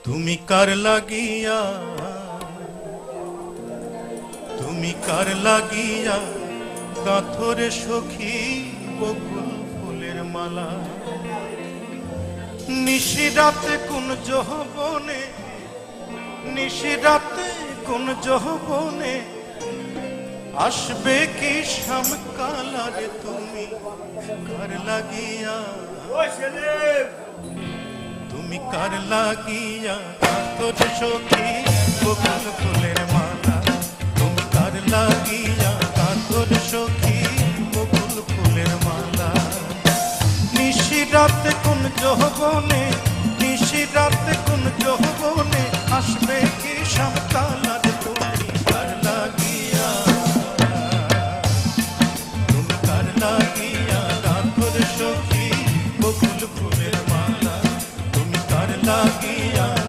তুমি কার লাগিয়া, তুমি কার লাগিয়া কাথরে সখী বকুল ফুলের মালা। নিশিরাতে কোন যৌবনে, নিশিরাতে কোন যৌবনে আসবে কি শ্যামকালারে, তুমি কার লাগিয়া, তুমি কার লাগিয়া কাথরে সখী বকুল ফুলের মালা। তুমি কার লাগিয়া কাথরে সখী বকুল ফুলের মালা। নিশিরাতে কোন যৌবনে, নিশিরাতে কোন